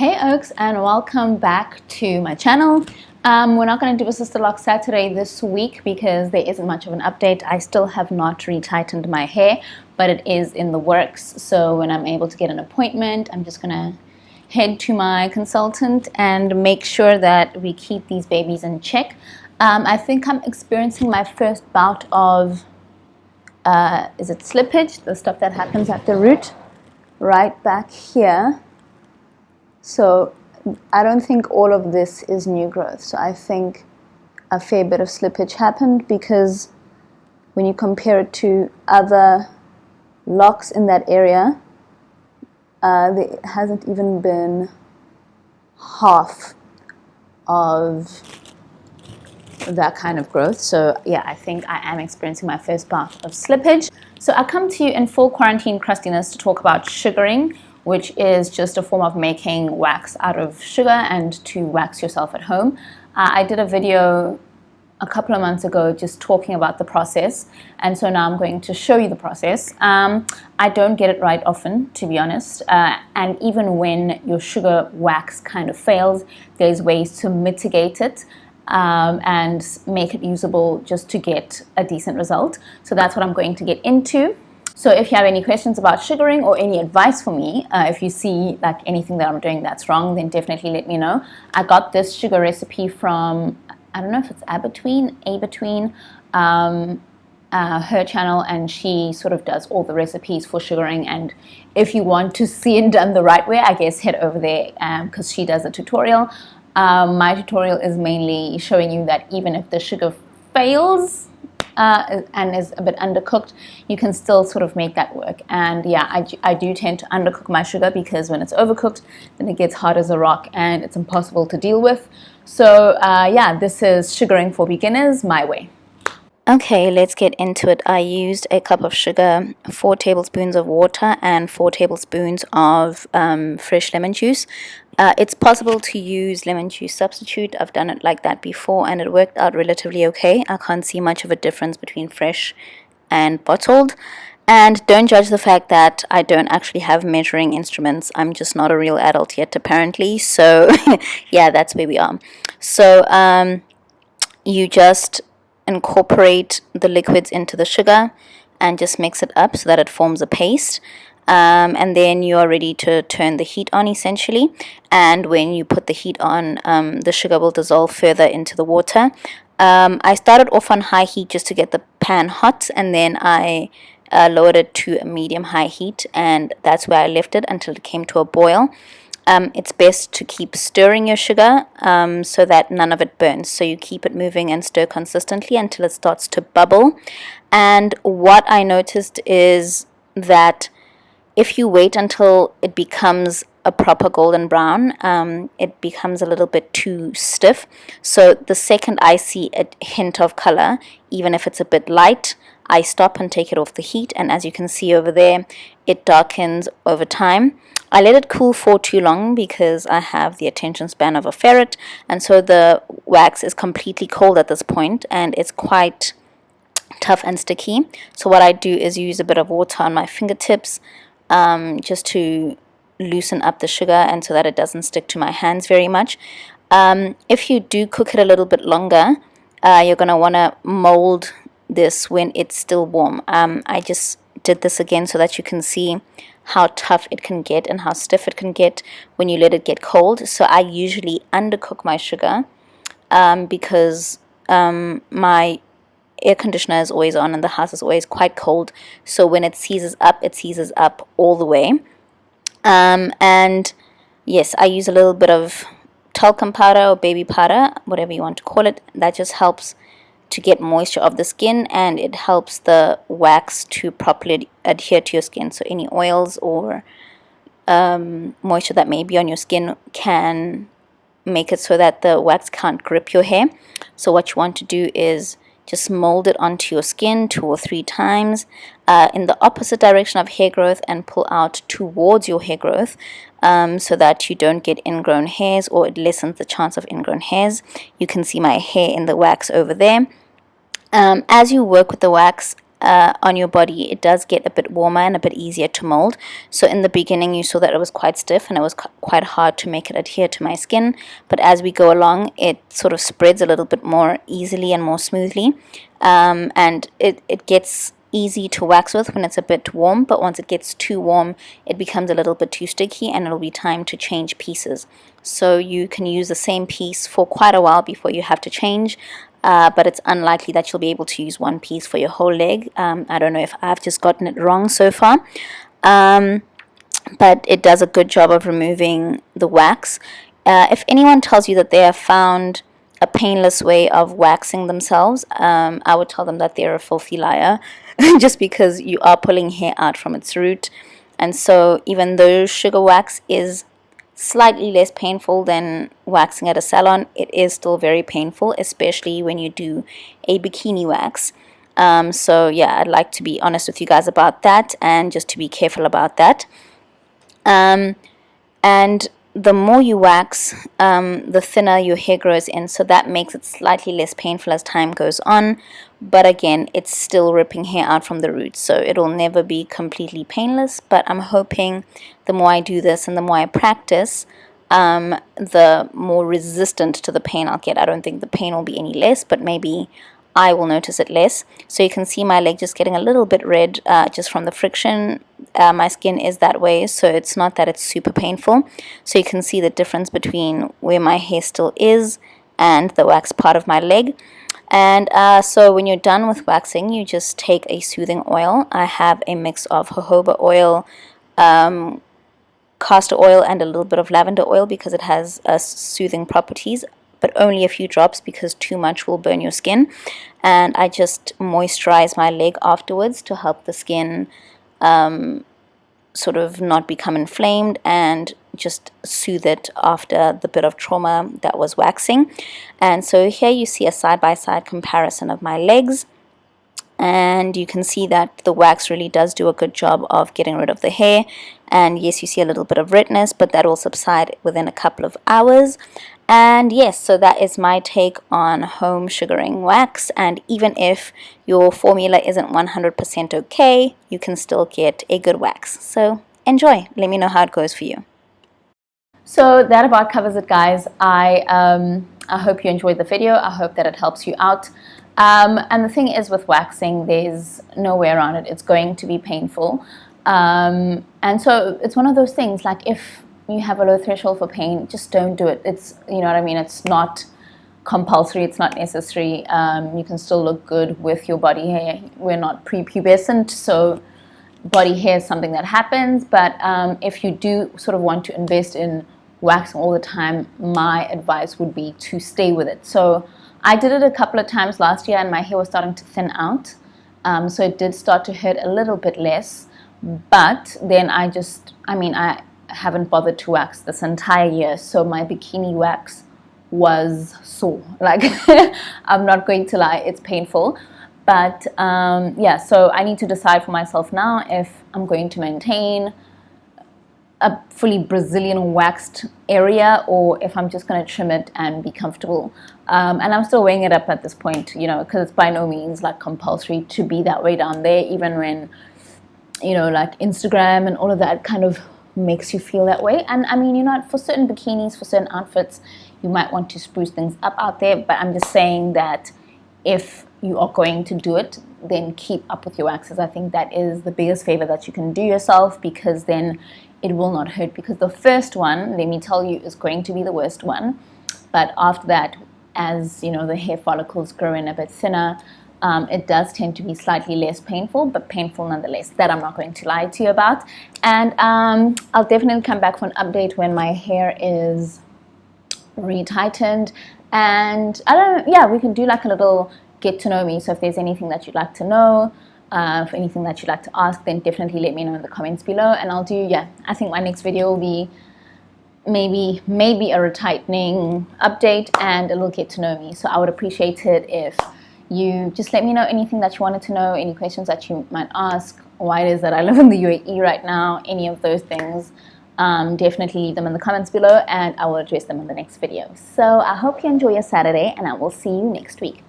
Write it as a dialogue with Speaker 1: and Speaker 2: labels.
Speaker 1: Hey Oaks, and welcome back to my channel. We're not going to do a Sister Lock Saturday this week because there isn't much of an update. I still have not retightened my hair, but it is in the works. So when I'm able to get an appointment, I'm just going to head to my consultant and make sure that we keep these babies in check. I think I'm experiencing my first bout of, is it slippage? The stuff that happens at the root, right back here. So I don't think all of this is new growth. So I think a fair bit of slippage happened because when you compare it to other locks in that area, there hasn't even been half of that kind of growth. So yeah, I think I am experiencing my first bout of slippage. So I come to you in full quarantine crustiness to talk about sugaring, which is just a form of making wax out of sugar and to wax yourself at home. I did a video a couple of months ago just talking about the process, and so now I'm going to show you the process. I don't get it right often, to be honest, and even when your sugar wax kind of fails, there's ways to mitigate it and make it usable just to get a decent result. So that's what I'm going to get into. So if you have any questions about sugaring or any advice for me, if you see like anything that I'm doing that's wrong, then definitely let me know. I got this sugar recipe from, I don't know if it's A-Between, her channel, and she sort of does all the recipes for sugaring. And if you want to see it done the right way, I guess head over there because she does a tutorial. My tutorial is mainly showing you that even if the sugar fails, and is a bit undercooked, you can still sort of make that work. And yeah, I do tend to undercook my sugar because when it's overcooked, then it gets hard as a rock and it's impossible to deal with. So yeah, this is sugaring for beginners, my way.
Speaker 2: Okay, let's get into it. I used a cup of sugar, 4 tablespoons of water, and 4 tablespoons of fresh lemon juice. It's possible to use lemon juice substitute. I've done it like that before and it worked out relatively okay. I can't see much of a difference between fresh and bottled. And don't judge the fact that I don't actually have measuring instruments. I'm just not a real adult yet, apparently. So yeah, that's where we are. So you just incorporate the liquids into the sugar and just mix it up so that it forms a paste. And then you are ready to turn the heat on, essentially. And when you put the heat on, the sugar will dissolve further into the water. I started off on high heat just to get the pan hot, and then I lowered it to a medium-high heat, and that's where I left it until it came to a boil. It's best to keep stirring your sugar so that none of it burns. So you keep it moving and stir consistently until it starts to bubble. And what I noticed is that if you wait until it becomes a proper golden brown, it becomes a little bit too stiff. So the second I see a hint of color, even if it's a bit light, I stop and take it off the heat. And as you can see over there, it darkens over time. I let it cool for too long because I have the attention span of a ferret, and so the wax is completely cold at this point and it's quite tough and sticky. So what I do is use a bit of water on my fingertips just to loosen up the sugar and so that it doesn't stick to my hands very much. If you do cook it a little bit longer, you're going to want to mold this when it's still warm. I just did this again so that you can see how tough it can get and how stiff it can get when you let it get cold. So I usually undercook my sugar because my air conditioner is always on and the house is always quite cold. So when it seizes up all the way. And yes, I use a little bit of talcum powder or baby powder, whatever you want to call it. That just helps to get moisture of the skin, and it helps the wax to properly adhere to your skin. So any oils or moisture that may be on your skin can make it so that the wax can't grip your hair. So what you want to do is just mold it onto your skin 2 or 3 times in the opposite direction of hair growth and pull out towards your hair growth so that you don't get ingrown hairs, or it lessens the chance of ingrown hairs. You can see my hair in the wax over there. As you work with the wax, on your body, it does get a bit warmer and a bit easier to mold. So in the beginning, you saw that it was quite stiff and it was quite hard to make it adhere to my skin. But as we go along, it sort of spreads a little bit more easily and more smoothly. And it gets easy to wax with when it's a bit warm, but once it gets too warm, it becomes a little bit too sticky and it'll be time to change pieces. So you can use the same piece for quite a while before you have to change, but it's unlikely that you'll be able to use one piece for your whole leg. I don't know if I've just gotten it wrong so far, but it does a good job of removing the wax. If anyone tells you that they have found a painless way of waxing themselves, I would tell them that they're a filthy liar, just because you are pulling hair out from its root. And so even though sugar wax is slightly less painful than waxing at a salon, it is still very painful, especially when you do a bikini wax. So yeah, I'd like to be honest with you guys about that and just to be careful about that. And the more you wax, the thinner your hair grows in, so that makes it slightly less painful as time goes on. But again, it's still ripping hair out from the roots, so it'll never be completely painless. But I'm hoping the more I do this and the more I practice, the more resistant to the pain I'll get. I don't think the pain will be any less, but maybe I will notice it less. So you can see my leg just getting a little bit red just from the friction. My skin is that way, so it's not that it's super painful. So you can see the difference between where my hair still is and the wax part of my leg. And so when you're done with waxing, you just take a soothing oil. I have a mix of jojoba oil, castor oil, and a little bit of lavender oil because it has soothing properties, but only a few drops because too much will burn your skin. And I just moisturize my leg afterwards to help the skin sort of not become inflamed and just soothe it after the bit of trauma that was waxing. And so here you see a side-by-side comparison of my legs, and you can see that the wax really does do a good job of getting rid of the hair. And yes, you see a little bit of redness, but that will subside within a couple of hours. And yes, so that is my take on home sugaring wax. And even if your formula isn't 100% okay, you can still get a good wax. So enjoy. Let me know how it goes for you.
Speaker 1: So that about covers it, guys. I hope you enjoyed the video. I hope that it helps you out. And the thing is, with waxing, there's no way around it. It's going to be painful. And so it's one of those things, like if you have a low threshold for pain, just don't do it. It's, you know what I mean? It's not compulsory. It's not necessary. You can still look good with your body hair. We're not prepubescent, so body hair is something that happens. But if you do sort of want to invest in waxing all the time, my advice would be to stay with it. So I did it a couple of times last year and my hair was starting to thin out. So it did start to hurt a little bit less. But then I haven't bothered to wax this entire year. So my bikini wax was sore. Like, I'm not going to lie, it's painful. But yeah, so I need to decide for myself now if I'm going to maintain a fully Brazilian waxed area or if I'm just going to trim it and be comfortable. And I'm still weighing it up at this point, you know, because it's by no means like compulsory to be that way down there, even when, you know, like Instagram and all of that kind of makes you feel that way. And I mean, you know, for certain bikinis, for certain outfits, you might want to spruce things up out there. But I'm just saying that if you are going to do it, then keep up with your waxes. I think that is the biggest favor that you can do yourself, because then it will not hurt. Because the first one, let me tell you, is going to be the worst one. But after that, as you know, the hair follicles grow in a bit thinner, it does tend to be slightly less painful, but painful nonetheless. That I'm not going to lie to you about. And I'll definitely come back for an update when my hair is retightened. And I don't know, yeah, we can do like a little get to know me. So if there's anything that you'd like to know, for anything that you'd like to ask, then definitely let me know in the comments below. And I'll do, yeah, I think my next video will be maybe a retightening update and a little get to know me. So I would appreciate it if you just let me know anything that you wanted to know, any questions that you might ask, why it is that I live in the UAE right now, any of those things. Definitely leave them in the comments below and I will address them in the next video. So I hope you enjoy your Saturday and I will see you next week.